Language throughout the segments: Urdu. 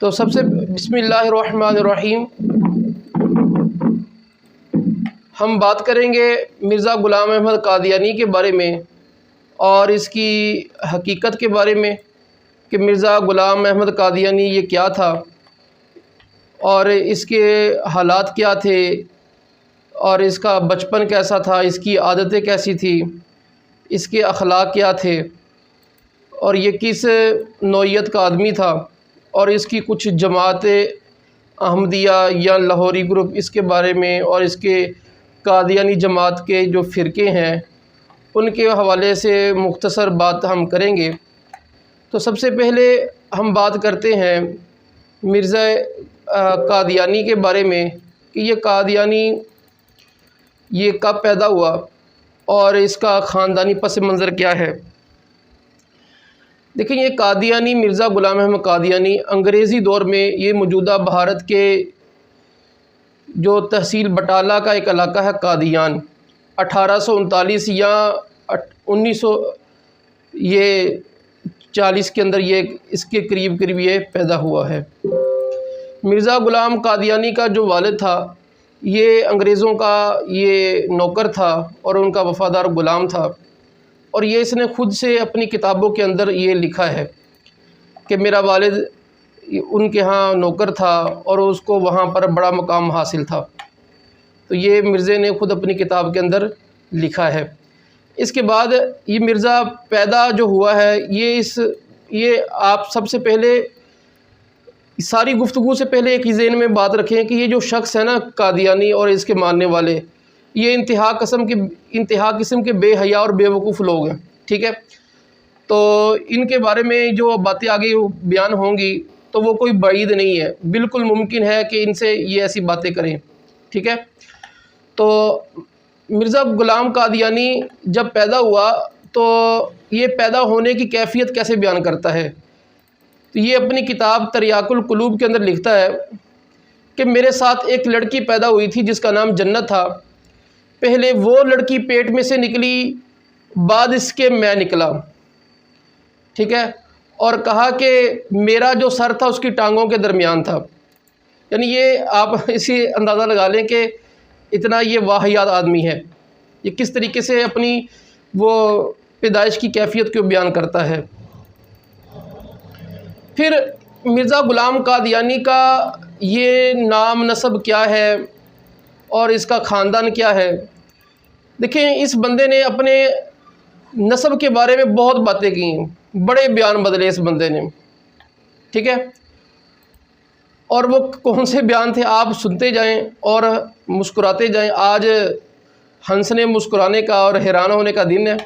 تو سب سے بسم اللہ الرحمن الرحیم ہم بات کریں گے مرزا غلام احمد قادیانی کے بارے میں اور اس کی حقیقت کے بارے میں کہ مرزا غلام احمد قادیانی یہ کیا تھا اور اس کے حالات کیا تھے اور اس کا بچپن کیسا تھا، اس کی عادتیں کیسی تھی، اس کے اخلاق کیا تھے اور یہ کس نوعیت کا آدمی تھا، اور اس کی کچھ جماعت احمدیہ یا لاہوری گروپ اس کے بارے میں اور اس کے قادیانی جماعت کے جو فرقے ہیں ان کے حوالے سے مختصر بات ہم کریں گے۔ تو سب سے پہلے ہم بات کرتے ہیں مرزا قادیانی کے بارے میں کہ یہ قادیانی یہ کب پیدا ہوا اور اس کا خاندانی پس منظر کیا ہے۔ دیکھیں، یہ قادیانی مرزا غلام احمد قادیانی انگریزی دور میں یہ موجودہ بھارت کے جو تحصیل بٹالہ کا ایک علاقہ ہے قادیان، 1839 یا 1940 کے اندر یہ اس کے قریب یہ پیدا ہوا ہے۔ مرزا غلام قادیانی کا جو والد تھا یہ انگریزوں کا یہ نوکر تھا اور ان کا وفادار غلام تھا، اور یہ اس نے خود سے اپنی کتابوں کے اندر یہ لکھا ہے کہ میرا والد ان کے ہاں نوکر تھا اور اس کو وہاں پر بڑا مقام حاصل تھا۔ تو یہ مرزے نے خود اپنی کتاب کے اندر لکھا ہے۔ اس کے بعد یہ مرزا پیدا جو ہوا ہے یہ آپ سب سے پہلے ساری گفتگو سے پہلے ایک ہی ذہن میں بات رکھیں کہ یہ جو شخص ہے نا قادیانی اور اس کے ماننے والے، یہ انتہا قسم کے بے حیا اور بے وقوف لوگ ہیں، ٹھیک ہے۔ تو ان کے بارے میں جو باتیں آگے بیان ہوں گی تو وہ کوئی بعید نہیں ہے، بالکل ممکن ہے کہ ان سے یہ ایسی باتیں کریں، ٹھیک ہے۔ تو مرزا غلام قادیانی جب پیدا ہوا تو یہ پیدا ہونے کی کیفیت کیسے بیان کرتا ہے، تو یہ اپنی کتاب تریاق القلوب کے اندر لکھتا ہے کہ میرے ساتھ ایک لڑکی پیدا ہوئی تھی جس کا نام جنت تھا۔ پہلے وہ لڑکی پیٹ میں سے نکلی، بعد اس کے میں نکلا، ٹھیک ہے، اور کہا کہ میرا جو سر تھا اس کی ٹانگوں کے درمیان تھا۔ یعنی یہ آپ اسی اندازہ لگا لیں کہ اتنا یہ واہیات آدمی ہے، یہ کس طریقے سے اپنی وہ پیدائش کی کیفیت کو بیان کرتا ہے۔ پھر مرزا غلام قادیانی کا یہ نام نسب کیا ہے اور اس کا خاندان کیا ہے۔ دیکھیں، اس بندے نے اپنے نسب کے بارے میں بہت باتیں کی ہیں، بڑے بیان بدلے اس بندے نے، ٹھیک ہے۔ اور وہ کون سے بیان تھے آپ سنتے جائیں اور مسکراتے جائیں۔ آج ہنسنے مسکرانے کا اور حیران ہونے کا دن ہے،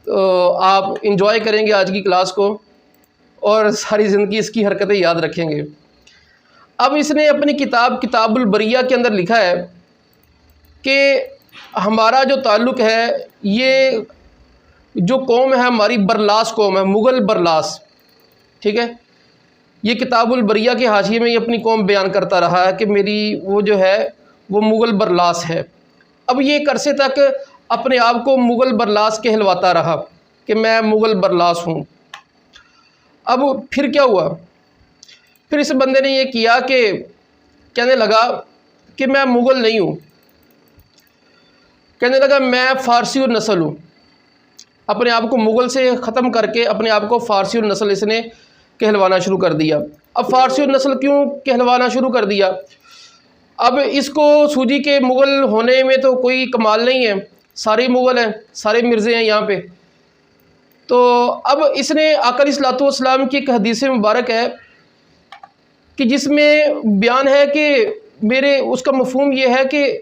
تو آپ انجوائے کریں گے آج کی کلاس کو اور ساری زندگی اس کی حرکتیں یاد رکھیں گے۔ اب اس نے اپنی کتاب البریہ کے اندر لکھا ہے کہ ہمارا جو تعلق ہے، یہ جو قوم ہے ہماری برلاس قوم ہے، مغل برلاس، ٹھیک ہے۔ یہ کتاب البریہ کے حاشیے میں یہ اپنی قوم بیان کرتا رہا ہے کہ میری وہ جو ہے وہ مغل برلاس ہے۔ اب یہ ایک عرصے تک اپنے آپ کو مغل برلاس کہلواتا رہا کہ میں مغل برلاس ہوں۔ اب پھر کیا ہوا، پھر اس بندے نے یہ کیا کہ کہنے لگا کہ میں مغل نہیں ہوں، کہنے لگا میں فارسی النسل ہوں۔ اپنے آپ کو مغل سے ختم کر کے اپنے آپ کو فارسی النسل اس نے کہلوانا شروع کر دیا۔ اب فارسی النسل کیوں کہلوانا شروع کر دیا؟ اب اس کو سوجی کے مغل ہونے میں تو کوئی کمال نہیں ہے، سارے مغل ہیں، سارے مرزے ہیں یہاں پہ۔ تو اب اس نے آقا علیہ الصلوۃ والسلام کی ایک حدیث مبارک ہے کہ جس میں بیان ہے کہ اس کا مفہوم یہ ہے کہ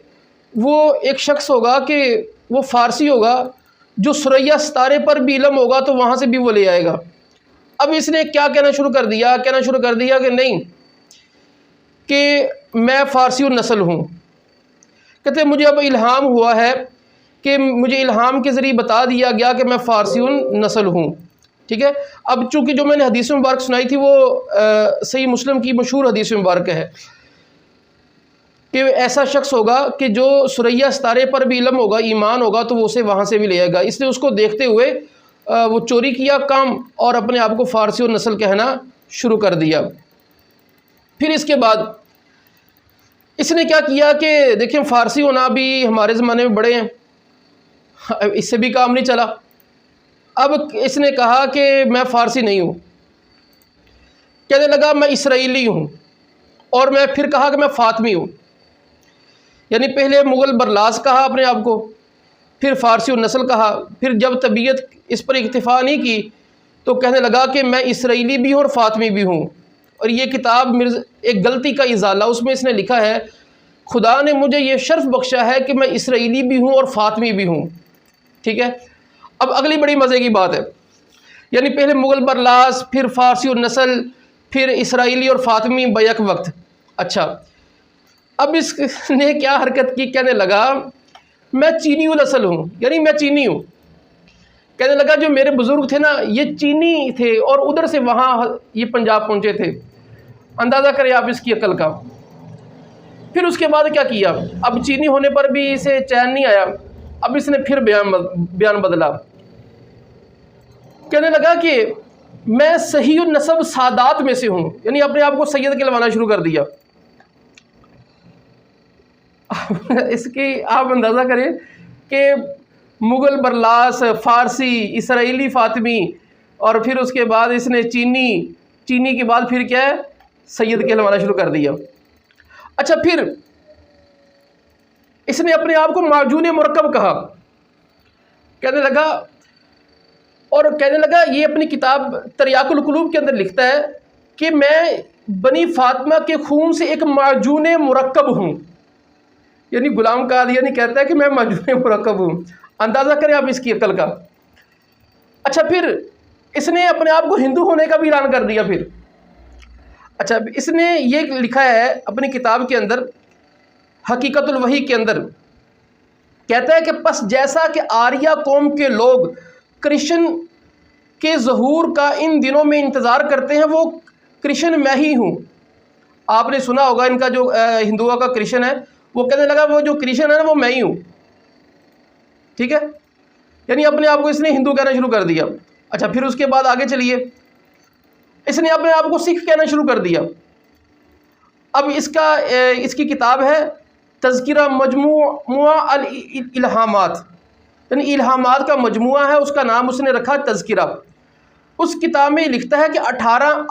وہ ایک شخص ہوگا کہ وہ فارسی ہوگا جو ثریا ستارے پر بھی علم ہوگا تو وہاں سے بھی وہ لے آئے گا۔ اب اس نے کیا کہنا شروع کر دیا کہ نہیں، کہ میں فارسی النسل ہوں۔ کہتے مجھے اب الہام ہوا ہے کہ مجھے الہام کے ذریعے بتا دیا گیا کہ میں فارسی النسل ہوں، ٹھیک ہے۔ اب چونکہ جو میں نے حدیث مبارک سنائی تھی وہ صحیح مسلم کی مشہور حدیث مبارک ہے کہ ایسا شخص ہوگا کہ جو ثریا ستارے پر بھی علم ہوگا، ایمان ہوگا تو وہ اسے وہاں سے بھی لے آئے گا۔ اس نے اس کو دیکھتے ہوئے وہ چوری کیا کام اور اپنے آپ کو فارسی النسل کہنا شروع کر دیا۔ پھر اس کے بعد اس نے کیا کیا کہ دیکھیں فارسی ہونا بھی ہمارے زمانے میں بڑے ہیں، اس سے بھی کام نہیں چلا۔ اب اس نے کہا کہ میں فارسی نہیں ہوں، کہنے لگا میں اسرائیلی ہوں، اور میں پھر کہا کہ میں فاطمی ہوں، یعنی پہلے مغل برلاس کہا اپنے آپ کو، پھر فارسی النسل کہا، پھر جب طبیعت اس پر اکتفا نہیں کی تو کہنے لگا کہ میں اسرائیلی بھی ہوں اور فاطمی بھی ہوں۔ اور یہ کتاب ایک غلطی کا ازالہ، اس میں اس نے لکھا ہے خدا نے مجھے یہ شرف بخشا ہے کہ میں اسرائیلی بھی ہوں اور فاطمی بھی ہوں، ٹھیک ہے۔ اب اگلی بڑی مزے کی بات ہے، یعنی پہلے مغل برلاس، پھر فارسی النسل، پھر اسرائیلی اور فاطمی بیک وقت۔ اچھا، اب اس نے کیا حرکت کی، کہنے لگا میں چینی الاصل ہوں، یعنی میں چینی ہوں۔ کہنے لگا جو میرے بزرگ تھے نا یہ چینی تھے اور ادھر سے وہاں یہ پنجاب پہنچے تھے۔ اندازہ کریں آپ اس کی عقل کا۔ پھر اس کے بعد کیا کیا، اب چینی ہونے پر بھی اسے چین نہیں آیا، اب اس نے پھر بیان بدلا، کہنے لگا کہ میں صحیح النسب سادات میں سے ہوں، یعنی اپنے آپ کو سید کہلوانا شروع کر دیا۔ اس کی آپ اندازہ کریں کہ مغل برلاس، فارسی، اسرائیلی فاطمی، اور پھر اس کے بعد اس نے چینی کے بعد پھر کیا ہے، سید کہلوانا شروع کر دیا۔ اچھا، پھر اس نے اپنے آپ کو معجون مرکب کہا، کہنے لگا یہ اپنی کتاب تریاق القلوب کے اندر لکھتا ہے کہ میں بنی فاطمہ کے خون سے ایک معجون مرکب ہوں، یعنی غلام قادیانی کہتا ہے کہ میں معجون مرکب ہوں۔ اندازہ کریں آپ اس کی عقل کا۔ اچھا، پھر اس نے اپنے آپ کو ہندو ہونے کا بھی اعلان کر دیا۔ پھر اچھا، اس نے یہ لکھا ہے اپنی کتاب کے اندر حقیقت الوحی کے اندر، کہتا ہے کہ پس جیسا کہ آریہ قوم کے لوگ کرشن کے ظہور کا ان دنوں میں انتظار کرتے ہیں، وہ کرشن میں ہی ہوں۔ آپ نے سنا ہوگا ان کا جو ہندوؤں کا کرشن ہے، وہ کہنے لگا وہ جو کرشن ہے نا وہ میں ہی ہوں، ٹھیک ہے، یعنی اپنے آپ کو اس نے ہندو کہنا شروع کر دیا۔ اچھا، پھر اس کے بعد آگے چلیے، اس نے اپنے آپ کو سکھ کہنا شروع کر دیا۔ اب اس کی کتاب ہے تذکرہ مجموعہ الالہامات، یعنی الہامات کا مجموعہ ہے، اس کا نام اس نے رکھا تذکرہ۔ اس کتاب میں لکھتا ہے کہ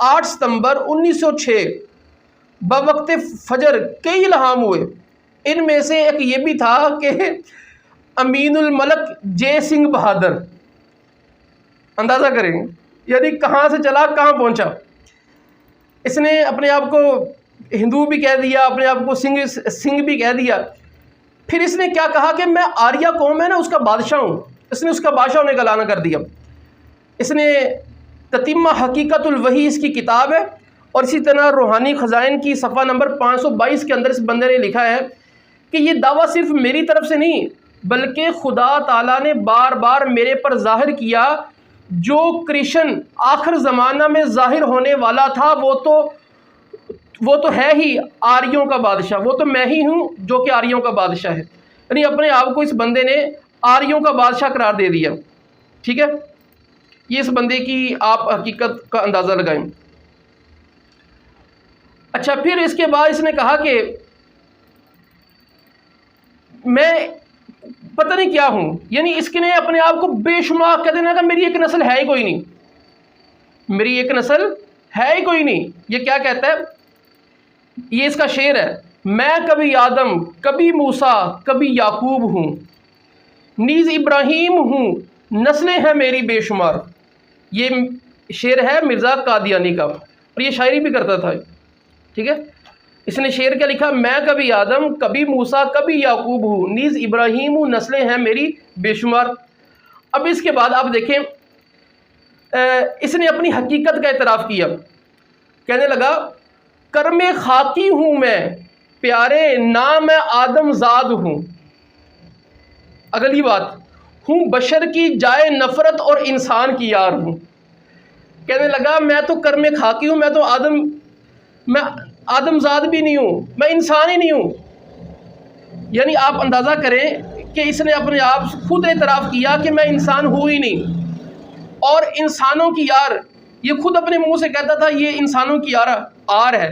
8 ستمبر 1906 بوقت فجر کئی الہام ہوئے، ان میں سے ایک یہ بھی تھا کہ امین الملک جے سنگھ بہادر، اندازہ کریں یعنی کہاں سے چلا کہاں پہنچا۔ اس نے اپنے آپ کو ہندو بھی کہہ دیا، اپنے آپ کو سنگھ بھی کہہ دیا۔ پھر اس نے کیا کہا کہ میں آریہ قوم ہے نا اس کا بادشاہ ہوں، اس نے اس کا بادشاہ ہونے کا اعلان کر دیا۔ اس نے تتمہ حقیقت الوحی اس کی کتاب ہے، اور اسی طرح روحانی خزائن کی صفحہ نمبر 522 کے اندر اس بندے نے لکھا ہے کہ یہ دعویٰ صرف میری طرف سے نہیں بلکہ خدا تعالیٰ نے بار بار میرے پر ظاہر کیا، جو کرشن آخر زمانہ میں ظاہر ہونے والا تھا وہ تو ہے ہی آریوں کا بادشاہ، وہ تو میں ہی ہوں جو کہ آریوں کا بادشاہ ہے، یعنی اپنے آپ کو اس بندے نے آریوں کا بادشاہ قرار دے دیا، ٹھیک ہے۔ یہ اس بندے کی آپ حقیقت کا اندازہ لگائیں۔ اچھا، پھر اس کے بعد اس نے کہا کہ میں پتہ نہیں کیا ہوں، یعنی اس کے نے اپنے آپ کو بے شمار کہہ دینا کہ میری ایک نسل ہے ہی کوئی نہیں، میری ایک نسل ہے ہی کوئی نہیں۔ یہ کیا کہتا ہے، یہ اس کا شعر ہے، میں کبھی آدم کبھی موسیٰ کبھی یعقوب ہوں، نیز ابراہیم ہوں، نسلیں ہیں میری بے شمار۔ یہ شعر ہے مرزا قادیانی کا، اور یہ شاعری بھی کرتا تھا، ٹھیک ہے۔ اس نے شعر کیا لکھا، میں کبھی آدم کبھی موسیٰ کبھی یعقوب ہوں، نیز ابراہیم ہوں، نسلیں ہیں میری بے شمار۔ اب اس کے بعد آپ دیکھیں اس نے اپنی حقیقت کا اعتراف کیا، کہنے لگا کرم خاکی ہوں میں پیارے، نام میں آدم زاد ہوں۔ اگلی بات، ہوں بشر کی جائے نفرت اور انسان کی یار ہوں۔ کہنے لگا میں تو کرم خاکی ہوں، میں تو آدم زاد بھی نہیں ہوں، میں انسان ہی نہیں ہوں۔ یعنی آپ اندازہ کریں کہ اس نے اپنے آپ خود اعتراف کیا کہ میں انسان ہوں ہی نہیں، اور انسانوں کی یار، یہ خود اپنے منہ سے کہتا تھا یہ انسانوں کی یار آر ہے،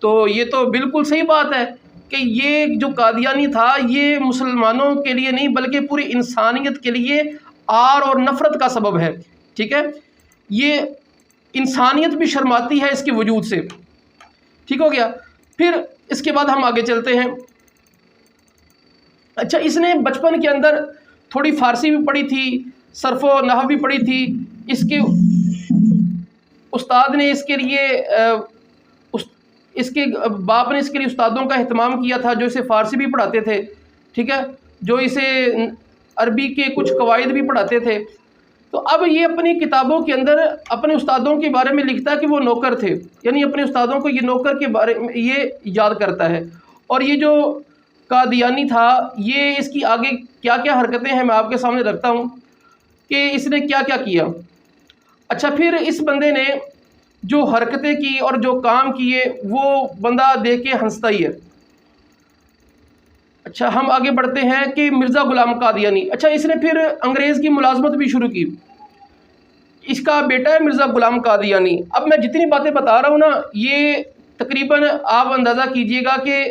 تو یہ تو بالکل صحیح بات ہے کہ یہ جو قادیانی تھا یہ مسلمانوں کے لیے نہیں بلکہ پوری انسانیت کے لیے آر اور نفرت کا سبب ہے، ٹھیک ہے، یہ انسانیت بھی شرماتی ہے اس کے وجود سے، ٹھیک ہو گیا۔ پھر اس کے بعد ہم آگے چلتے ہیں۔ اچھا، اس نے بچپن کے اندر تھوڑی فارسی بھی پڑھی تھی، صرف و نحو بھی پڑھی تھی، اس کے استاد نے اس کے لیے اس کے باپ نے اس کے لیے استادوں کا اہتمام کیا تھا جو اسے فارسی بھی پڑھاتے تھے، ٹھیک ہے، جو اسے عربی کے کچھ قواعد بھی پڑھاتے تھے۔ تو اب یہ اپنی کتابوں کے اندر اپنے استادوں کے بارے میں لکھتا ہے کہ وہ نوکر تھے، یعنی اپنے استادوں کو یہ نوکر کے بارے میں یہ یاد کرتا ہے۔ اور یہ جو قادیانی تھا یہ اس کی آگے کیا کیا حرکتیں ہیں میں آپ کے سامنے رکھتا ہوں کہ اس نے کیا کیا کیا۔ اچھا، پھر اس بندے نے جو حرکتیں کی اور جو کام کیے وہ بندہ دیکھ کے ہنستا ہی ہے۔ اچھا، ہم آگے بڑھتے ہیں کہ مرزا غلام قادیانی۔ اچھا، اس نے پھر انگریز کی ملازمت بھی شروع کی۔ اس کا بیٹا ہے مرزا غلام قادیانی۔ اب میں جتنی باتیں بتا رہا ہوں نا یہ تقریباً آپ اندازہ کیجئے گا کہ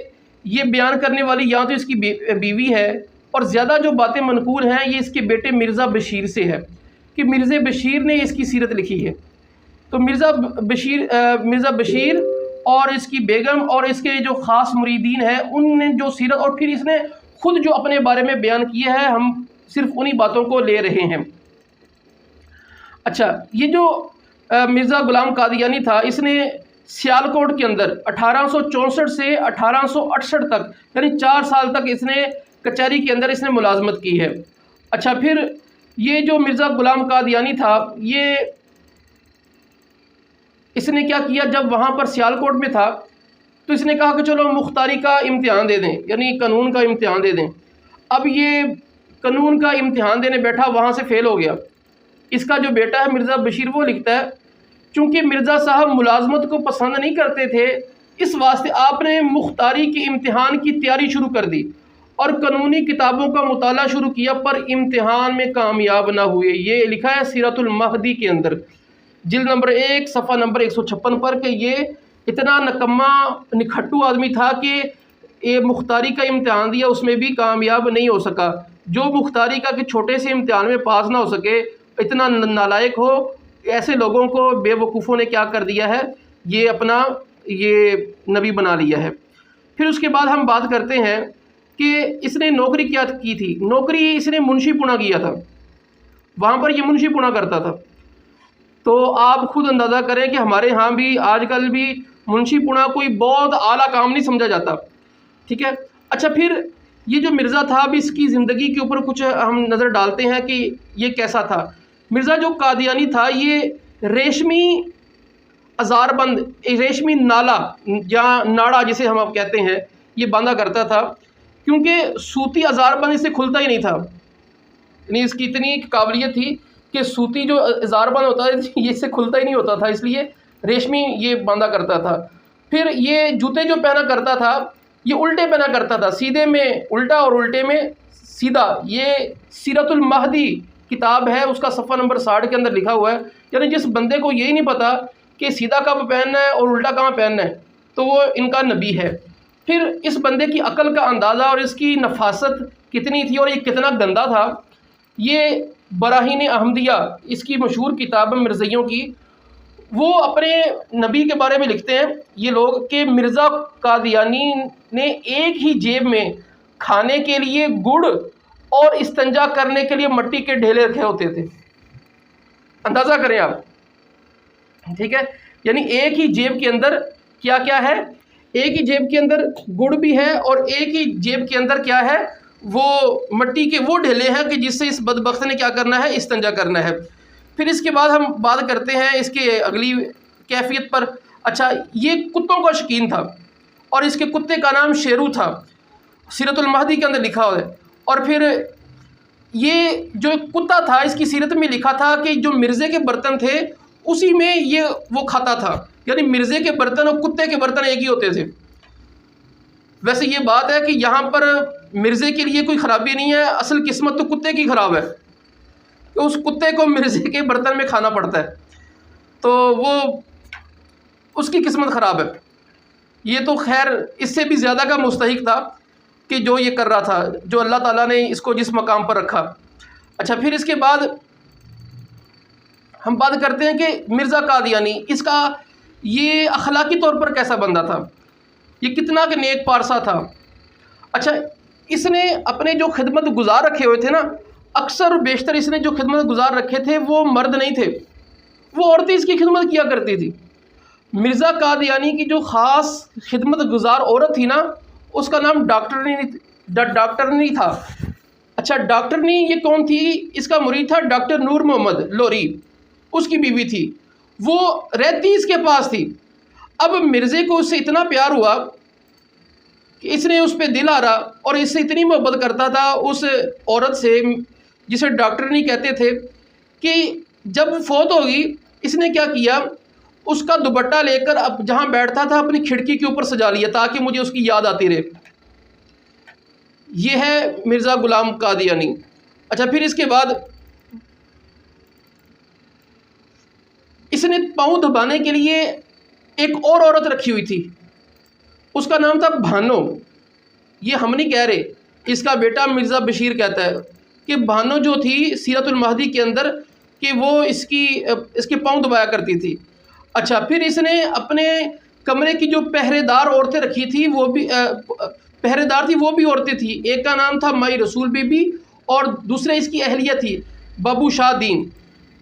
یہ بیان کرنے والی یا تو اس کی بیوی ہے، اور زیادہ جو باتیں منقول ہیں یہ اس کے بیٹے مرزا بشیر سے ہے کہ مرزا بشیر نے اس کی سیرت لکھی ہے۔ تو مرزا بشیر اور اس کی بیگم اور اس کے جو خاص مریدین ہیں ان نے جو سیرت اور پھر اس نے خود جو اپنے بارے میں بیان کیا ہے ہم صرف انہی باتوں کو لے رہے ہیں۔ اچھا، یہ جو مرزا غلام قادیانی تھا اس نے سیالکوٹ کے اندر 1864 سے 1868 تک یعنی 4 سال تک اس نے کچہری کے اندر اس نے ملازمت کی ہے۔ اچھا، پھر یہ جو مرزا غلام قادیانی تھا یہ اس نے کیا کیا، جب وہاں پر سیالکوٹ میں تھا تو اس نے کہا کہ چلو مختاری کا امتحان دے دیں، یعنی قانون کا امتحان دے دیں۔ اب یہ قانون کا امتحان دینے بیٹھا، وہاں سے فیل ہو گیا۔ اس کا جو بیٹا ہے مرزا بشیر وہ لکھتا ہے چونکہ مرزا صاحب ملازمت کو پسند نہیں کرتے تھے اس واسطے آپ نے مختاری کے امتحان کی تیاری شروع کر دی اور قانونی کتابوں کا مطالعہ شروع کیا پر امتحان میں کامیاب نہ ہوئے۔ یہ لکھا ہے سیرت المہدی کے اندر جلد نمبر 1 صفحہ نمبر 156 پر کہ یہ اتنا نکما نکھٹو آدمی تھا کہ یہ مختاری کا امتحان دیا اس میں بھی کامیاب نہیں ہو سکا۔ جو مختاری کا کہ چھوٹے سے امتحان میں پاس نہ ہو سکے، اتنا نالائق ہو، ایسے لوگوں کو بے وقوفوں نے کیا کر دیا ہے، یہ اپنا یہ نبی بنا لیا ہے۔ پھر اس کے بعد ہم بات کرتے ہیں کہ اس نے نوکری کیا کی تھی۔ نوکری اس نے منشی پونا کیا تھا، وہاں پر یہ منشی پونا کرتا تھا۔ تو آپ خود اندازہ کریں کہ ہمارے ہاں بھی آج کل بھی منشی پونا کوئی بہت اعلیٰ کام نہیں سمجھا جاتا، ٹھیک ہے۔ اچھا، پھر یہ جو مرزا تھا اب اس کی زندگی کے اوپر کچھ ہم نظر ڈالتے ہیں کہ یہ کیسا تھا۔ مرزا جو قادیانی تھا یہ ریشمی ہزار بند، ریشمی نالا یا ناڑا جسے ہم اب کہتے ہیں یہ باندھا کرتا تھا کیونکہ سوتی ہزار بند اس سے کھلتا ہی نہیں تھا، یعنی اس کی اتنی قابلیت تھی کہ سوتی جو ہزار بند ہوتا ہے یہ اس سے کھلتا ہی نہیں ہوتا تھا، اس لیے ریشمی یہ باندھا کرتا تھا۔ پھر یہ جوتے جو پہنا کرتا تھا یہ الٹے پہنا کرتا تھا، سیدھے میں الٹا اور الٹے میں سیدھا۔ یہ سیرت المہدی کتاب ہے اس کا صفحہ نمبر 60 کے اندر لکھا ہوا ہے، یعنی جس بندے کو یہی نہیں پتا کہ سیدھا کہاں پہننا ہے اور الٹا کہاں پہننا ہے تو وہ ان کا نبی ہے۔ پھر اس بندے کی عقل کا اندازہ اور اس کی نفاست کتنی تھی اور یہ کتنا گندا تھا، یہ براہین احمدیہ اس کی مشہور کتاب مرزائیوں کی، وہ اپنے نبی کے بارے میں لکھتے ہیں یہ لوگ کہ مرزا قادیانی نے ایک ہی جیب میں کھانے کے لیے گڑ اور استنجا کرنے کے لیے مٹی کے ڈھیلے رکھے ہوتے تھے۔ اندازہ کریں آپ، ٹھیک ہے، یعنی ایک ہی جیب کے اندر کیا کیا ہے، ایک ہی جیب کے اندر گڑ بھی ہے اور ایک ہی جیب کے اندر کیا ہے، وہ مٹی کے وہ ڈھیلے ہیں کہ جس سے اس بدبخت نے کیا کرنا ہے، استنجا کرنا ہے۔ پھر اس کے بعد ہم بات کرتے ہیں اس کے اگلی کیفیت پر۔ اچھا، یہ کتوں کا شوقین تھا اور اس کے کتے کا نام شیرو تھا، سیرت المہدی کے اندر لکھا ہوا ہے۔ اور پھر یہ جو کتا تھا اس کی سیرت میں لکھا تھا کہ جو مرزے کے برتن تھے اسی میں یہ وہ کھاتا تھا، یعنی مرزے کے برتن اور کتے کے برتن ایک ہی ہوتے تھے۔ ویسے یہ بات ہے کہ یہاں پر مرزے کے لیے کوئی خرابی نہیں ہے، اصل قسمت تو کتے کی خراب ہے کہ اس کتے کو مرزے کے برتن میں کھانا پڑتا ہے، تو وہ اس کی قسمت خراب ہے۔ یہ تو خیر اس سے بھی زیادہ کا مستحق تھا کہ جو یہ کر رہا تھا، جو اللہ تعالیٰ نے اس کو جس مقام پر رکھا۔ اچھا، پھر اس کے بعد ہم بات کرتے ہیں کہ مرزا قادیانی، اس کا یہ اخلاقی طور پر کیسا بندہ تھا، یہ کتنا کہ نیک پارسا تھا۔ اچھا، اس نے اپنے جو خدمت گزار رکھے ہوئے تھے نا، اکثر و بیشتر اس نے جو خدمت گزار رکھے تھے وہ مرد نہیں تھے، وہ عورتیں اس کی خدمت کیا کرتی تھی۔ مرزا قادیانی کی جو خاص خدمت گزار عورت تھی نا، اس کا نام ڈاکٹرنی تھا۔ اچھا، ڈاکٹرنی یہ کون تھی؟ اس کا مرید تھا ڈاکٹر نور محمد لوری، اس کی بیوی تھی، وہ رہتی اس کے پاس تھی۔ اب مرزے کو اس سے اتنا پیار ہوا کہ اس نے اس پہ دل آ رہا اور اس سے اتنی محبت کرتا تھا اس عورت سے جسے ڈاکٹرنی کہتے تھے، کہ جب فوت ہوگی اس نے کیا کیا، اس کا دوپٹہ لے کر اب جہاں بیٹھتا تھا اپنی کھڑکی کے اوپر سجا لیا تاکہ مجھے اس کی یاد آتی رہے۔ یہ ہے مرزا غلام قادیانی۔ اچھا، پھر اس کے بعد اس نے پاؤں دبانے کے لیے ایک اور عورت رکھی ہوئی تھی، اس کا نام تھا بھانو۔ یہ ہم نہیں کہہ رہے، اس کا بیٹا مرزا بشیر کہتا ہے کہ بھانو جو تھی سیرت المہدی کے اندر، کہ وہ اس کے پاؤں دبایا کرتی تھی۔ اچھا، پھر اس نے اپنے کمرے کی جو پہرے دار عورتیں رکھی تھی، وہ بھی پہرے دار تھی، وہ بھی عورتیں تھیں۔ ایک کا نام تھا مائی رسول بی بی اور دوسرے اس کی اہلیہ تھی بابو شاہ دین۔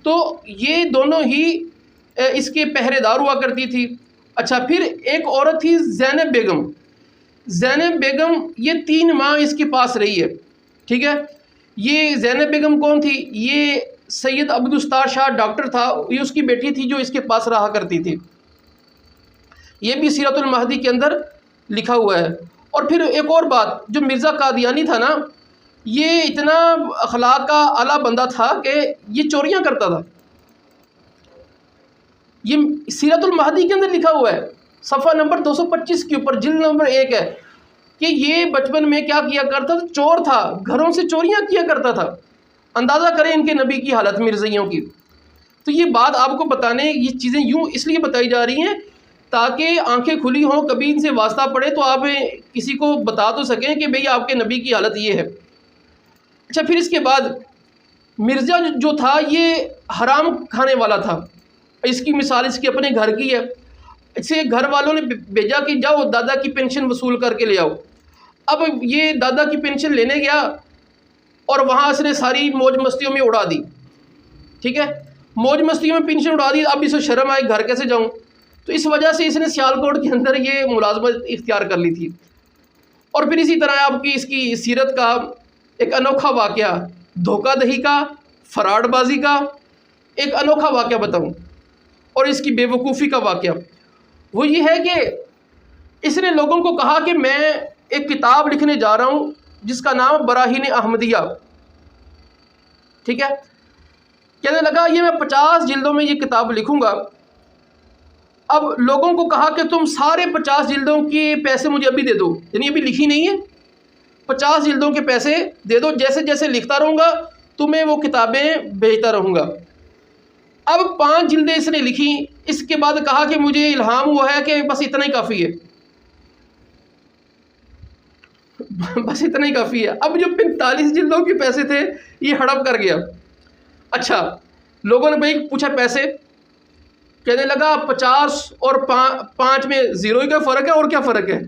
تو یہ دونوں ہی اس کے پہرے دار ہوا کرتی تھی۔ اچھا، پھر ایک عورت تھی زینب بیگم۔ زینب بیگم یہ 3 ماہ اس کے پاس رہی ہے، ٹھیک ہے۔ یہ زینب بیگم کون تھی؟ یہ سید عبدالستار شاہ ڈاکٹر تھا، یہ اس کی بیٹی تھی جو اس کے پاس رہا کرتی تھی۔ یہ بھی سیرت المہدی کے اندر لکھا ہوا ہے۔ اور پھر ایک اور بات، جو مرزا قادیانی تھا نا، یہ اتنا اخلاق کا اعلیٰ بندہ تھا کہ یہ چوریاں کرتا تھا۔ یہ سیرت المہدی کے اندر لکھا ہوا ہے، صفحہ نمبر 225 کے اوپر، جلد نمبر 1 ہے، کہ یہ بچپن میں کیا کیا کرتا تھا، چور تھا، گھروں سے چوریاں کیا کرتا تھا۔ اندازہ کریں ان کے نبی کی حالت مرزائیوں کی۔ تو یہ بات آپ کو بتانے، یہ چیزیں یوں اس لیے بتائی جا رہی ہیں تاکہ آنکھیں کھلی ہوں، کبھی ان سے واسطہ پڑے تو آپ کسی کو بتا تو سکیں کہ بھئی آپ کے نبی کی حالت یہ ہے۔ اچھا، پھر اس کے بعد مرزا جو تھا یہ حرام کھانے والا تھا۔ اس کی مثال اس کے اپنے گھر کی ہے۔ اسے گھر والوں نے بھیجا کہ جاؤ دادا کی پینشن وصول کر کے لے آؤ۔ اب یہ دادا کی پینشن لینے گیا اور وہاں اس نے ساری موج مستیوں میں اڑا دی، ٹھیک ہے، موج مستیوں میں پینشن اڑا دی۔ اب اسے شرم آئی، گھر کیسے جاؤں؟ تو اس وجہ سے اس نے سیالکوٹ کے اندر یہ ملازمت اختیار کر لی تھی۔ اور پھر اسی طرح آپ کی اس کی سیرت کا ایک انوکھا واقعہ، دھوکہ دہی کا، فراڈ بازی کا ایک انوکھا واقعہ بتاؤں، اور اس کی بے وقوفی کا واقعہ، وہ یہ ہے کہ اس نے لوگوں کو کہا کہ میں ایک کتاب لکھنے جا رہا ہوں جس کا نام براہین احمدیہ، ٹھیک ہے۔ کہنے لگا یہ میں 50 جلدوں میں یہ کتاب لکھوں گا۔ اب لوگوں کو کہا کہ تم سارے 50 جلدوں کے پیسے مجھے ابھی دے دو، یعنی ابھی لکھی نہیں ہے، 50 جلدوں کے پیسے دے دو، جیسے جیسے لکھتا رہوں گا تمہیں وہ کتابیں بھیجتا رہوں گا۔ اب 5 جلدیں اس نے لکھی، اس کے بعد کہا کہ مجھے الہام ہوا ہے کہ بس اتنا ہی کافی ہے، بس اتنا ہی کافی ہے۔ اب جو 45 جلدوں کے پیسے تھے یہ ہڑپ کر گیا۔ اچھا، لوگوں نے بھائی پوچھا پیسے، کہنے لگا 50 اور 5 میں 0 کا فرق ہے، اور کیا فرق ہے؟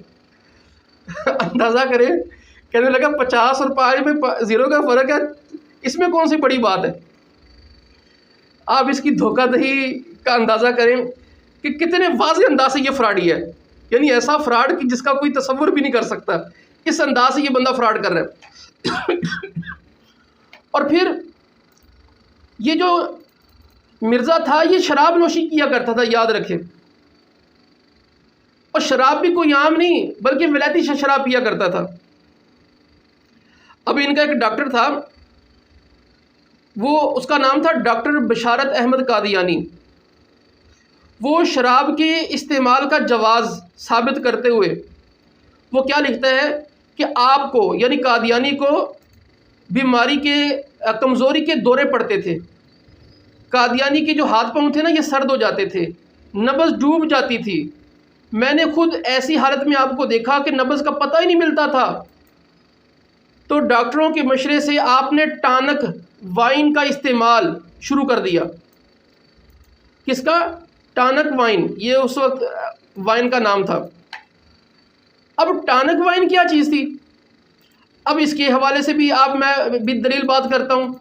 اندازہ کریں، کہنے لگا 50 اور 5 میں 0 کا فرق ہے، اس میں کون سی بڑی بات ہے؟ آپ اس کی دھوکہ دہی کا اندازہ کریں کہ کتنے واضح انداز سے یہ فراڈی ہے، یعنی ایسا فراڈ کہ جس کا کوئی تصور بھی نہیں کر سکتا، اس انداز سے یہ بندہ فراڈ کر رہا ہے۔ اور پھر یہ جو مرزا تھا یہ شراب نوشی کیا کرتا تھا، یاد رکھیں، اور شراب بھی کوئی عام نہیں بلکہ ولایتی شراب پیا کرتا تھا۔ اب ان کا ایک ڈاکٹر تھا، وہ اس کا نام تھا ڈاکٹر بشارت احمد قادیانی۔ وہ شراب کے استعمال کا جواز ثابت کرتے ہوئے وہ کیا لکھتا ہے کہ آپ کو یعنی قادیانی کو بیماری کے کمزوری کے دورے پڑتے تھے، قادیانی کے جو ہاتھ پاؤں تھے نا یہ سرد ہو جاتے تھے، نبض ڈوب جاتی تھی، میں نے خود ایسی حالت میں آپ کو دیکھا کہ نبض کا پتہ ہی نہیں ملتا تھا، تو ڈاکٹروں کے مشورے سے آپ نے ٹانک وائن کا استعمال شروع کر دیا۔ کس کا؟ ٹانک وائن، یہ اس وقت وائن کا نام تھا۔ اب ٹانک وائن کیا چیز تھی؟ اب اس کے حوالے سے بھی میں دلیل بات کرتا ہوں۔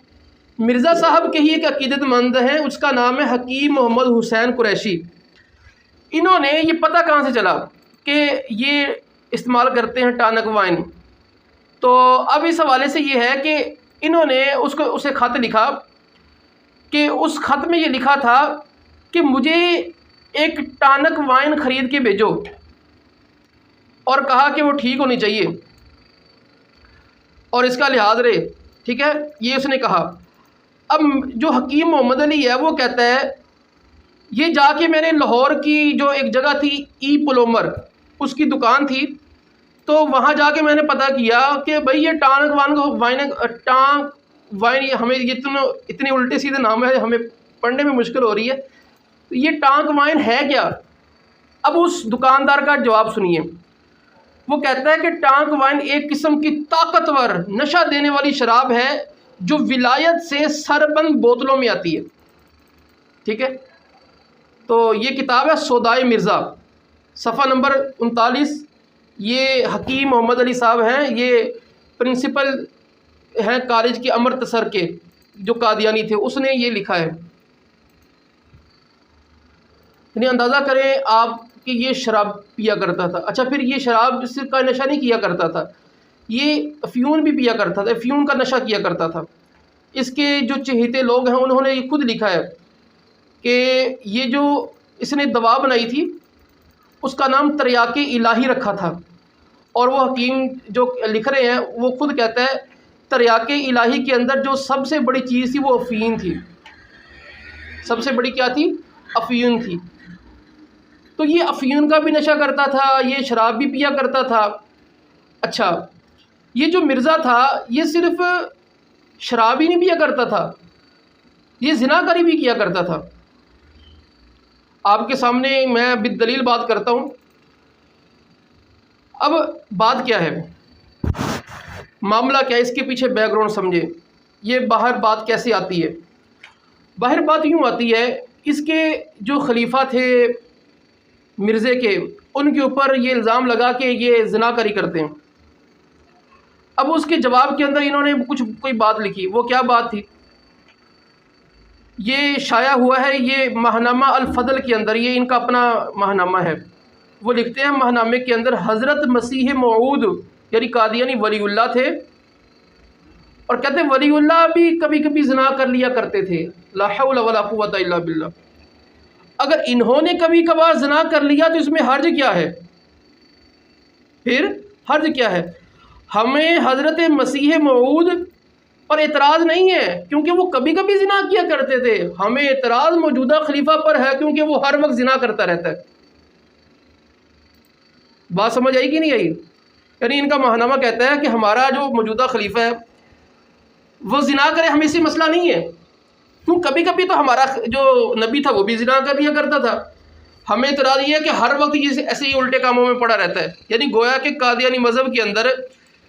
مرزا صاحب کے ہی ایک عقیدت مند ہیں، اس کا نام ہے حکیم محمد حسین قریشی۔ انہوں نے یہ پتہ کہاں سے چلا کہ یہ استعمال کرتے ہیں ٹانک وائن؟ تو اب اس حوالے سے یہ ہے کہ انہوں نے اسے خط لکھا کہ اس خط میں یہ لکھا تھا کہ مجھے ایک ٹانک وائن خرید کے بھیجو، اور کہا کہ وہ ٹھیک ہونی چاہیے اور اس کا لحاظ رہے، ٹھیک ہے، یہ اس نے کہا۔ اب جو حکیم محمد علی ہے وہ کہتا ہے یہ جا کے میں نے لاہور کی جو ایک جگہ تھی ای پلومر، اس کی دکان تھی، تو وہاں جا کے میں نے پتہ کیا کہ بھئی یہ ٹانک وائن ہمیں یہ اتنے الٹے سیدھے نام ہے، ہمیں پڑھنے میں مشکل ہو رہی ہے، یہ ٹانک وائن ہے کیا؟ اب اس دکاندار کا جواب سنیے۔ وہ کہتا ہے کہ ٹانک وائن ایک قسم کی طاقتور نشہ دینے والی شراب ہے جو ولایت سے سربند بوتلوں میں آتی ہے، ٹھیک ہے۔ تو یہ کتاب ہے سودائے مرزا، صفحہ نمبر 39۔ یہ حکیم محمد علی صاحب ہیں، یہ پرنسپل ہیں کالج کے امرتسر کے، جو قادیانی تھے، اس نے یہ لکھا ہے۔ یعنی اندازہ کریں آپ کہ یہ شراب پیا کرتا تھا۔ اچھا، پھر یہ شراب صرف کا نشہ نہیں کیا کرتا تھا، یہ افیون بھی پیا کرتا تھا، افیون کا نشہ کیا کرتا تھا۔ اس کے جو چہیتے لوگ ہیں انہوں نے یہ خود لکھا ہے کہ یہ جو اس نے دوا بنائی تھی اس کا نام تریاق الہی رکھا تھا، اور وہ حکیم جو لکھ رہے ہیں وہ خود کہتا ہے تریاق الہی کے اندر جو سب سے بڑی چیز تھی وہ افیون تھی۔ سب سے بڑی کیا تھی؟ افیون تھی۔ تو یہ افیون کا بھی نشہ کرتا تھا، یہ شراب بھی پیا کرتا تھا۔ اچھا، یہ جو مرزا تھا یہ صرف شراب ہی نہیں پیا کرتا تھا، یہ زنا کاری بھی کیا کرتا تھا۔ آپ کے سامنے میں بالدلیل بات کرتا ہوں۔ اب بات کیا ہے، معاملہ کیا ہے، اس کے پیچھے بیک گراؤنڈ سمجھے، یہ باہر بات کیسے آتی ہے۔ باہر بات یوں آتی ہے، اس کے جو خلیفہ تھے مرزے کے، ان کے اوپر یہ الزام لگا کہ یہ زنا کاری کرتے ہیں۔ اب اس کے جواب کے اندر انہوں نے کوئی بات لکھی۔ وہ کیا بات تھی؟ یہ شائع ہوا ہے، یہ ماہنامہ الفضل کے اندر، یہ ان کا اپنا ماہنامہ ہے۔ وہ لکھتے ہیں ماہنامے کے اندر حضرت مسیح موعود یعنی قادیانی ولی اللہ تھے، اور کہتے ہیں ولی اللہ بھی کبھی کبھی زنا کر لیا کرتے تھے، لا حول ولا قوت الا باللہ۔ اگر انہوں نے کبھی کبھار زنا کر لیا تو اس میں حرج کیا ہے؟ پھر حرج کیا ہے؟ ہمیں حضرت مسیح موعود پر اعتراض نہیں ہے کیونکہ وہ کبھی کبھی زنا کیا کرتے تھے، ہمیں اعتراض موجودہ خلیفہ پر ہے کیونکہ وہ ہر وقت زنا کرتا رہتا ہے۔ بات سمجھ آئی کہ نہیں آئی؟ یعنی ان کا ماہنامہ کہتا ہے کہ ہمارا جو موجودہ خلیفہ ہے وہ زنا کرے، ہمیں اسی مسئلہ نہیں ہے، کیوں کبھی کبھی تو ہمارا جو نبی تھا وہ بھی زنا کر لیا کرتا تھا، ہمیں اعتراض یہ ہے کہ ہر وقت یہ ایسے ہی الٹے کاموں میں پڑا رہتا ہے۔ یعنی گویا کہ قادیانی مذہب کے اندر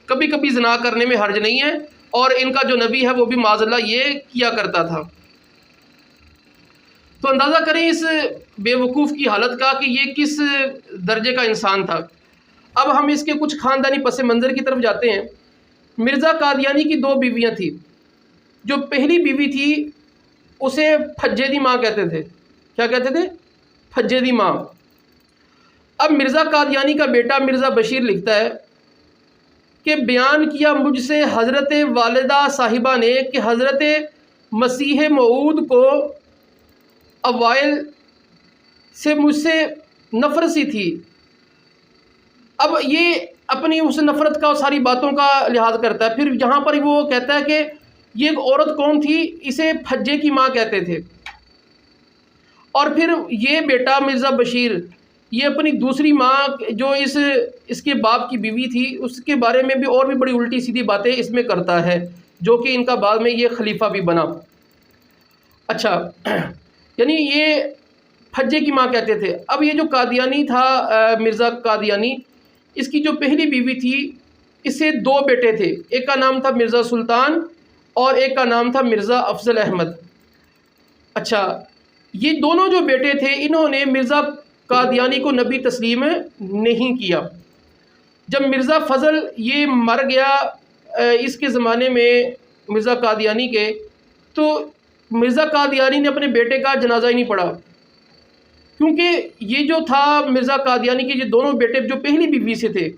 کبھی کبھی زنا کرنے میں حرج نہیں ہے، اور ان کا جو نبی ہے وہ بھی معاذ اللہ یہ کیا کرتا تھا۔ تو اندازہ کریں اس بے وقوف کی حالت کا کہ یہ کس درجے کا انسان تھا۔ اب ہم اس کے کچھ خاندانی پس منظر کی طرف جاتے ہیں۔ مرزا قادیانی کی 2 بیویاں تھیں۔ جو پہلی بیوی تھی اسے پھجے دی ماں کہتے تھے۔ کیا کہتے تھے؟ پھجے دی ماں۔ اب مرزا قادیانی کا بیٹا مرزا بشیر لکھتا ہے کہ بیان کیا مجھ سے حضرت والدہ صاحبہ نے کہ حضرت مسیح موعود کو اوائل سے مجھ سے نفرت سی تھی۔ اب یہ اپنی اس نفرت کا ساری باتوں کا لحاظ کرتا ہے۔ پھر یہاں پر وہ کہتا ہے کہ یہ ایک عورت کون تھی، اسے پھجے کی ماں کہتے تھے۔ اور پھر یہ بیٹا مرزا بشیر یہ اپنی دوسری ماں جو اس کے باپ کی بیوی تھی اس کے بارے میں بھی اور بھی بڑی الٹی سیدھی باتیں اس میں کرتا ہے، جو کہ ان کا بعد میں یہ خلیفہ بھی بنا۔ اچھا، یعنی یہ حجے کی ماں کہتے تھے۔ اب یہ جو قادیانی تھا مرزا قادیانی، اس کی جو پہلی بیوی تھی، اس سے 2 بیٹے تھے، ایک کا نام تھا مرزا سلطان اور ایک کا نام تھا مرزا افضل احمد۔ اچھا، یہ دونوں جو بیٹے تھے انہوں نے مرزا قادیانی کو نبی تسلیم نہیں کیا۔ جب مرزا فضل یہ مر گیا اس کے زمانے میں مرزا قادیانی کے، تو مرزا قادیانی نے اپنے بیٹے کا جنازہ ہی نہیں پڑھا، کیونکہ یہ جو تھا مرزا قادیانی کے یہ دونوں بیٹے جو پہلی بیوی سے تھے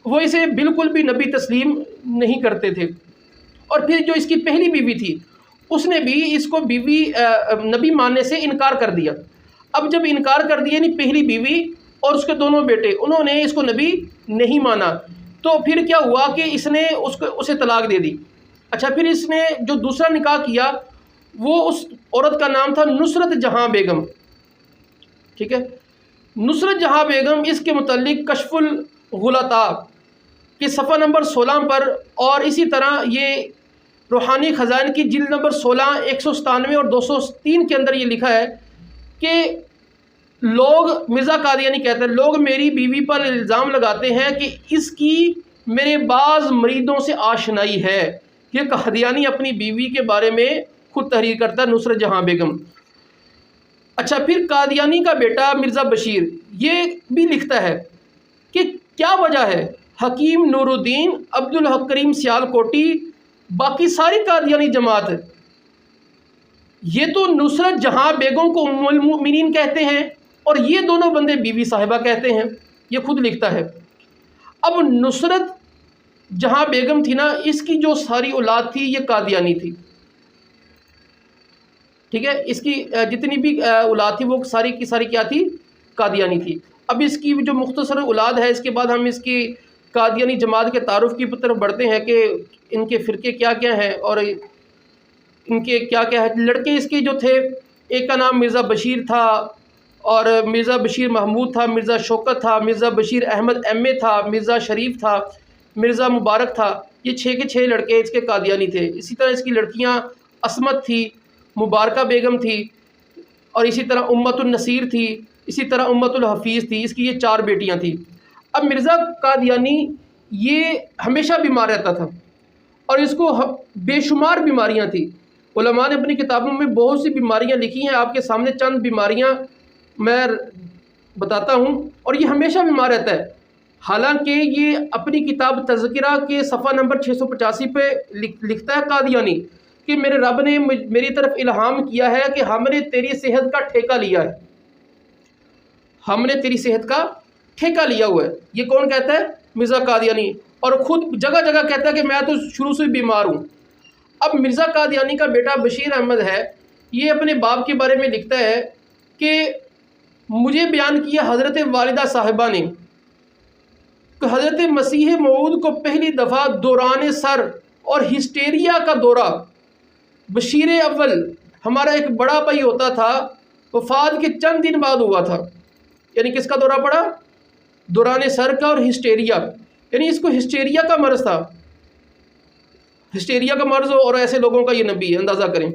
وہ اسے بالکل بھی نبی تسلیم نہیں کرتے تھے، اور پھر جو اس کی پہلی بیوی تھی اس نے بھی اس کو نبی ماننے سے انکار کر دیا۔ اب جب انکار کر دیا یعنی پہلی بیوی اور اس کے دونوں بیٹے انہوں نے اس کو نبی نہیں مانا، تو پھر کیا ہوا کہ اس نے اسے طلاق دے دی۔ اچھا، پھر اس نے جو دوسرا نکاح کیا وہ اس عورت کا نام تھا نصرت جہاں بیگم، ٹھیک ہے۔ نصرت جہاں بیگم اس کے متعلق کشف الغلطاء کے صفحہ نمبر 16 پر، اور اسی طرح یہ روحانی خزائن کی جلد نمبر 16 197 اور 203 کے اندر یہ لکھا ہے کہ لوگ، مرزا قادیانی کہتے ہیں، لوگ میری بیوی پر الزام لگاتے ہیں کہ اس کی میرے بعض مریدوں سے آشنائی ہے۔ یہ قادیانی اپنی بیوی کے بارے میں خود تحریر کرتا ہے، نصرت جہاں بیگم۔ اچھا، پھر قادیانی کا بیٹا مرزا بشیر یہ بھی لکھتا ہے کہ کیا وجہ ہے حکیم نور الدین عبد الحق کریم سیال کوٹی باقی ساری قادیانی جماعت، یہ تو نصرت جہاں بیگم کو ام المؤمنین کہتے ہیں اور یہ دونوں بندے بیوی صاحبہ کہتے ہیں، یہ خود لکھتا ہے۔ اب نصرت جہاں بیگم تھی نا، اس کی جو ساری اولاد تھی یہ قادیانی تھی، ٹھیک ہے، اس کی جتنی بھی اولاد تھی وہ ساری کی ساری کیا تھی؟ قادیانی تھی۔ اب اس کی جو مختصر اولاد ہے، اس کے بعد ہم اس کی قادیانی جماعت کے تعارف کی طرف بڑھتے ہیں کہ ان کے فرقے کیا کیا ہیں اور ان کے کیا کیا ہے۔ لڑکے اس کے جو تھے، ایک کا نام مرزا بشیر تھا اور مرزا بشیر محمود تھا، مرزا شوکت تھا، مرزا بشیر احمد ایم اے تھا، مرزا شریف تھا، مرزا مبارک تھا۔ یہ 6 کے 6 لڑکے اس کے قادیانی تھے۔ اسی طرح اس کی لڑکیاں عصمت تھی، مبارکہ بیگم تھی، اور اسی طرح امت النصیر تھی، اسی طرح امت الحفیظ تھی۔ اس کی یہ 4 بیٹیاں تھیں۔ اب مرزا قادیانی یہ ہمیشہ بیمار رہتا تھا اور اس کو بے شمار بیماریاں تھیں۔ علماء نے اپنی کتابوں میں بہت سی بیماریاں لکھی ہیں، آپ کے سامنے چند بیماریاں میں بتاتا ہوں، اور یہ ہمیشہ بیمار رہتا ہے۔ حالانکہ یہ اپنی کتاب تذکرہ کے صفحہ نمبر 685 پہ لکھتا ہے قادیانی کہ میرے رب نے میری طرف الہام کیا ہے کہ ہم نے تیری صحت کا ٹھیکہ لیا ہے، ہم نے تیری صحت کا ٹھیکہ لیا ہوا ہے۔ یہ کون کہتا ہے؟ مرزا قادیانی، اور خود جگہ جگہ کہتا ہے کہ میں تو شروع سے بیمار ہوں۔ اب مرزا قادیانی کا بیٹا بشیر احمد ہے، یہ اپنے باپ کے بارے میں لکھتا ہے کہ مجھے بیان کیا حضرت والدہ صاحبہ نے کہ حضرت مسیح موعود کو پہلی دفعہ دوران سر اور ہسٹیریا کا دورہ بشیر اول، ہمارا ایک بڑا بھائی ہوتا تھا، وفات کے چند دن بعد ہوا تھا۔ یعنی کس کا دورہ پڑا؟ دوران سر کا اور ہسٹیریا، یعنی اس کو ہسٹیریا کا مرض تھا۔ ہسٹیریا کا مرض ہو اور ایسے لوگوں کا یہ نبی ہے، اندازہ کریں۔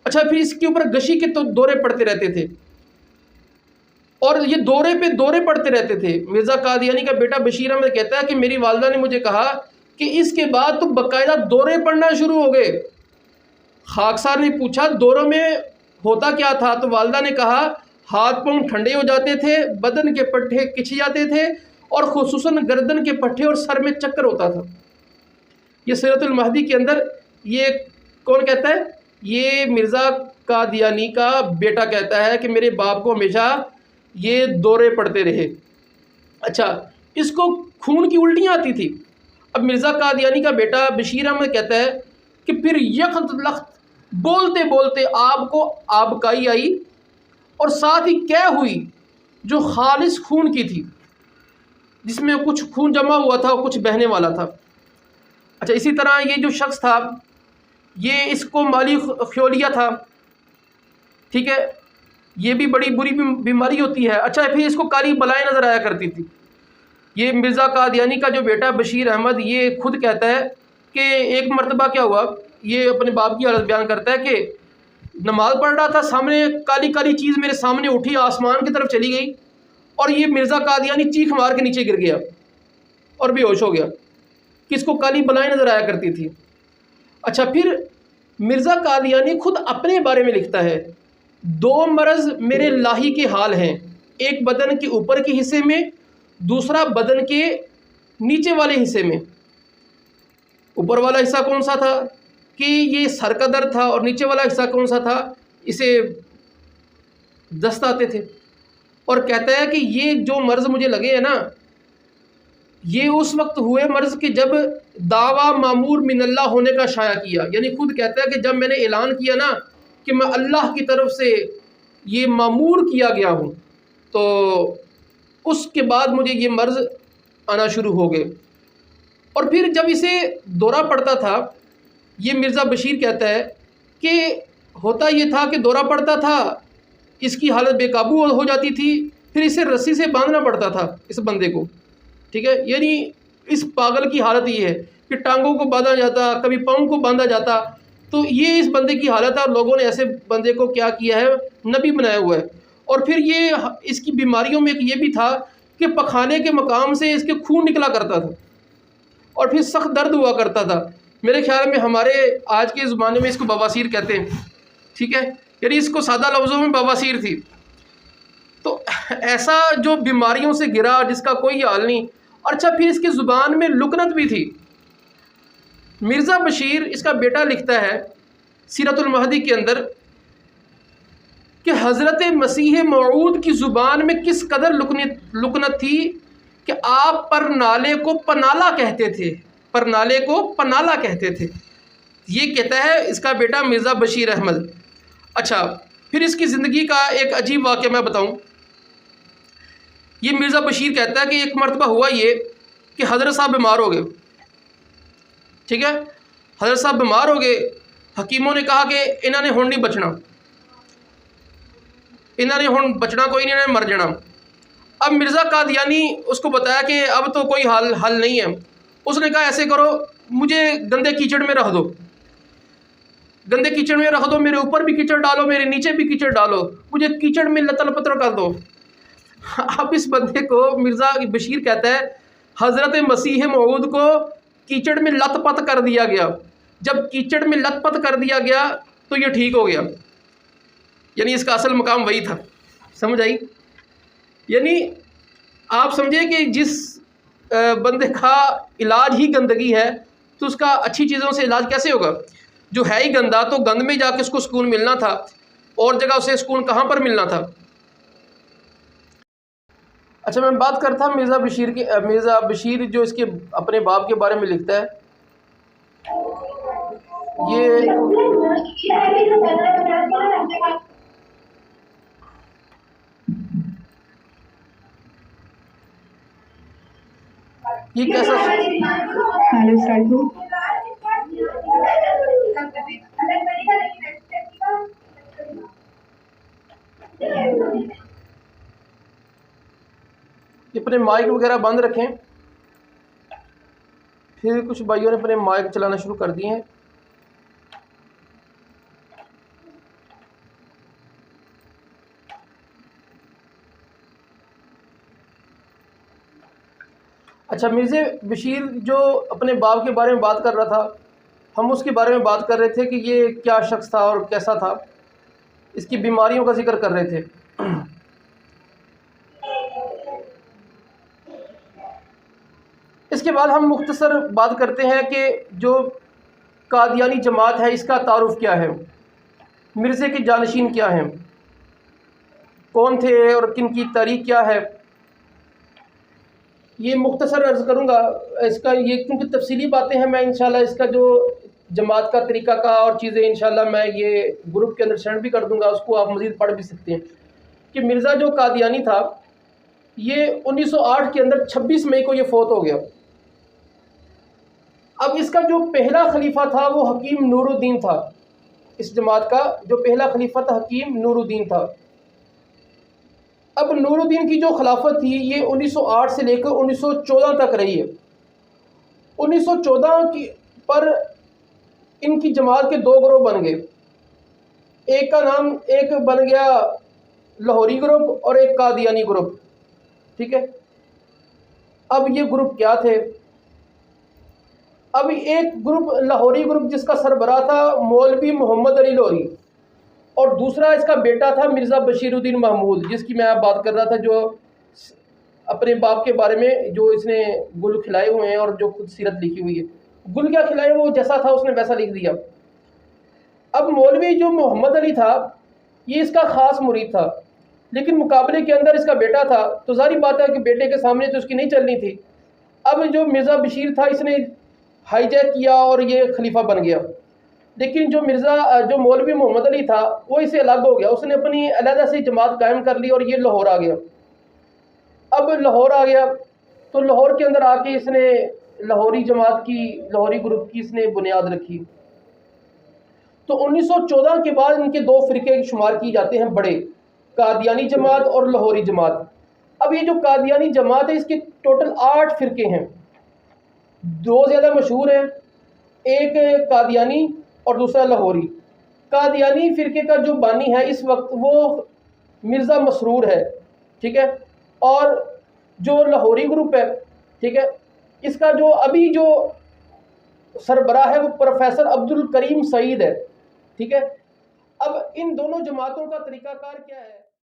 اچھا، پھر اس کے اوپر گشی کے تو دورے پڑتے رہتے تھے اور یہ دورے پہ دورے پڑتے رہتے تھے۔ مرزا قادیانی کا بیٹا بشیر احمد کہتا ہے کہ میری والدہ نے مجھے کہا کہ اس کے بعد تو باقاعدہ دورے پڑنا شروع ہو گئے۔ خاکسار نے پوچھا دوروں میں ہوتا کیا تھا؟ تو والدہ نے کہا ہاتھ پاؤں ٹھنڈے ہو جاتے تھے، بدن کے پٹھے کھچ جاتے تھے، اور خصوصاً گردن کے پٹھے اور سر میں چکر ہوتا تھا۔ یہ سیرت المہدی کے اندر یہ کون کہتا ہے؟ یہ مرزا قادیانی کا بیٹا کہتا ہے کہ میرے باپ کو ہمیشہ یہ دورے پڑتے رہے۔ اچھا، اس کو خون کی الٹیاں آتی تھی۔ اب مرزا قادیانی کا بیٹا بشیر احمد کہتا ہے کہ پھر یکت لخت بولتے بولتے آپ کو آبکائی آئی اور ساتھ ہی کہہ ہوئی جو خالص خون کی تھی، جس میں کچھ خون جمع ہوا تھا اور کچھ بہنے والا تھا۔ اچھا، اسی طرح یہ جو شخص تھا یہ اس کو مالی خیولیہ تھا، ٹھیک ہے، یہ بھی بڑی بری بیماری ہوتی ہے۔ اچھا، پھر اس کو کالی بلائیں نظر آیا کرتی تھی۔ یہ مرزا قادیانی کا جو بیٹا بشیر احمد یہ خود کہتا ہے کہ ایک مرتبہ کیا ہوا، یہ اپنے باپ کی حالت بیان کرتا ہے کہ نماز پڑھ رہا تھا، سامنے کالی کالی چیز میرے سامنے اٹھی، آسمان کی طرف چلی گئی، اور یہ مرزا قادیانی چیخ مار کے نیچے گر گیا اور بے ہوش ہو گیا، کس کو کالی بلائیں نظر آیا کرتی تھی۔ اچھا، پھر مرزا قادیانی خود اپنے بارے میں لکھتا ہے، 2 مرض میرے لاہی کے حال ہیں، ایک بدن کے اوپر کے حصے میں، دوسرا بدن کے نیچے والے حصے میں۔ اوپر والا حصہ کون سا تھا کہ یہ سر کا درد تھا، اور نیچے والا حصہ کون سا تھا، اسے دست آتے تھے۔ اور کہتا ہے کہ یہ جو مرض مجھے لگے ہیں نا، یہ اس وقت ہوئے مرض کہ جب دعویٰ مامور من اللہ ہونے کا شائع کیا، یعنی خود کہتا ہے کہ جب میں نے اعلان کیا نا کہ میں اللہ کی طرف سے یہ مامور کیا گیا ہوں، تو اس کے بعد مجھے یہ مرض آنا شروع ہو گئے۔ اور پھر جب اسے دورہ پڑتا تھا، یہ مرزا بشیر کہتا ہے کہ ہوتا یہ تھا کہ دورہ پڑتا تھا، اس کی حالت بے قابو ہو جاتی تھی، پھر اسے رسی سے باندھنا پڑتا تھا اس بندے کو، ٹھیک ہے، یعنی اس پاگل کی حالت یہ ہے کہ ٹانگوں کو باندھا جاتا، کبھی پاؤں کو باندھا جاتا، تو یہ اس بندے کی حالت ہے، اور لوگوں نے ایسے بندے کو کیا کیا ہے، نبی بنایا ہوا ہے۔ اور پھر یہ اس کی بیماریوں میں ایک یہ بھی تھا کہ پخانے کے مقام سے اس کے خون نکلا کرتا تھا، اور پھر سخت درد ہوا کرتا تھا۔ میرے خیال میں ہمارے آج کے زمانے میں اس کو بواسیر کہتے ہیں، ٹھیک ہے، یعنی اس کو سادہ لفظوں میں بواسیر تھی۔ تو ایسا جو بیماریوں سے گرا جس کا کوئی حال نہیں۔ اور اچھا، پھر اس کی زبان میں لکنت بھی تھی۔ مرزا بشیر، اس کا بیٹا، لکھتا ہے سیرت المہدی کے اندر کہ حضرت مسیح موعود کی زبان میں کس قدر لکنت تھی کہ آپ پر نالے کو پنالا کہتے تھے، پر نالے کو پنالا کہتے تھے۔ یہ کہتا ہے اس کا بیٹا مرزا بشیر احمد۔ اچھا، پھر اس کی زندگی کا ایک عجیب واقعہ میں بتاؤں۔ یہ مرزا بشیر کہتا ہے کہ ایک مرتبہ ہوا یہ کہ حضرت صاحب بیمار ہو گئے، ٹھیک ہے، حضرت صاحب بیمار ہو گئے، حکیموں نے کہا کہ انہوں نے ہن نہیں بچنا، انہوں نے ہن بچنا کوئی نہیں، انہوں نے مر جانا۔ اب مرزا قادیانی اس کو بتایا کہ اب تو کوئی حل نہیں ہے۔ اس نے کہا ایسے کرو، مجھے گندے کیچڑ میں رکھ دو، گندے کیچڑ میں رکھ دو، میرے اوپر بھی کیچڑ ڈالو، میرے نیچے بھی کیچڑ ڈالو، مجھے کیچڑ میں لتل پتر کر دو۔ اب اس بندے کو مرزا بشیر کہتا ہے حضرت مسیح موعود کو کیچڑ میں لت پت کر دیا گیا، جب کیچڑ میں لت پت کر دیا گیا تو یہ ٹھیک ہو گیا، یعنی اس کا اصل مقام وہی تھا۔ سمجھ آئی؟ یعنی آپ سمجھے کہ جس بندے کا علاج ہی گندگی ہے تو اس کا اچھی چیزوں سے علاج کیسے ہوگا؟ جو ہے ہی گندا، تو گند میں جا کے اس کو سکون ملنا تھا، اور جگہ اسے سکون کہاں پر ملنا تھا؟ اچھا، میں بات کرتا مرزا بشیر کی۔ مرزا بشیر جو اس کے اپنے باپ کے بارے میں لکھتا ہے، یہ کیسا اپنے مائک وغیرہ بند رکھیں۔ پھر کچھ بھائیوں نے اپنے مائک چلانا شروع کر دیے ہیں۔ اچھا، مرزا بشیر جو اپنے باپ کے بارے میں بات کر رہا تھا، ہم اس کے بارے میں بات کر رہے تھے کہ یہ کیا شخص تھا اور کیسا تھا، اس کی بیماریوں کا ذکر کر رہے تھے۔ اس کے بعد ہم مختصر بات کرتے ہیں کہ جو قادیانی جماعت ہے اس کا تعارف کیا ہے، مرزے کے جانشین کیا ہیں، کون تھے اور کن کی تاریخ کیا ہے۔ یہ مختصر عرض کروں گا اس کا، یہ کیونکہ تفصیلی باتیں ہیں، میں انشاءاللہ اس کا جو جماعت کا طریقہ کا اور چیزیں انشاءاللہ میں یہ گروپ کے اندر سینڈ بھی کر دوں گا، اس کو آپ مزید پڑھ بھی سکتے ہیں کہ مرزا جو قادیانی تھا یہ 1908 کے اندر 26 مئی کو یہ فوت ہو گیا۔ اب اس کا جو پہلا خلیفہ تھا وہ حکیم نور الدین تھا، اس جماعت کا جو پہلا خلیفہ تھا حکیم نور الدین تھا۔ اب نور الدین کی جو خلافت تھی یہ 1908 سے لے کر 1914 تک رہی ہے۔ 1914 پر ان کی جماعت کے 2 گروہ بن گئے، ایک کا نام ایک بن گیا لاہوری گروپ اور ایک قادیانی گروپ، ٹھیک ہے۔ اب یہ گروپ کیا تھے؟ اب ایک گروپ لاہوری گروپ جس کا سربراہ تھا مولوی محمد علی لاہوری، اور دوسرا اس کا بیٹا تھا مرزا بشیر الدین محمود، جس کی میں آپ بات کر رہا تھا، جو اپنے باپ کے بارے میں جو اس نے گل کھلائے ہوئے ہیں اور جو خود سیرت لکھی ہوئی ہے۔ گل کیا کھلائے، وہ جیسا تھا اس نے ویسا لکھ دیا۔ اب مولوی جو محمد علی تھا یہ اس کا خاص مرید تھا، لیکن مقابلے کے اندر اس کا بیٹا تھا، تو ظاہری بات ہے کہ بیٹے کے سامنے تو اس کی نہیں چلنی تھی۔ اب جو مرزا بشیر تھا اس نے ہائی جیک کیا اور یہ خلیفہ بن گیا، لیکن جو مولوی محمد علی تھا وہ اسے الگ ہو گیا، اس نے اپنی علیحدہ سے جماعت قائم کر لی اور یہ لاہور آ گیا۔ اب لاہور آ گیا تو لاہور کے اندر آ کے اس نے لاہوری جماعت کی، لاہوری گروپ کی اس نے بنیاد رکھی۔ تو 1914 کے بعد ان کے دو فرقے شمار کیے جاتے ہیں بڑے، قادیانی جماعت اور لاہوری جماعت۔ اب یہ جو قادیانی جماعت ہے اس کے ٹوٹل 8 فرقے ہیں، 2 زیادہ مشہور ہیں، ایک قادیانی اور دوسرا لاہوری۔ قادیانی فرقے کا جو بانی ہے اس وقت وہ مرزا مسرور ہے، ٹھیک ہے، اور جو لاہوری گروپ ہے، ٹھیک ہے، اس کا جو ابھی جو سربراہ ہے وہ پروفیسر عبد الکریم سعید ہے، ٹھیک ہے۔ اب ان دونوں جماعتوں کا طریقہ کار کیا ہے؟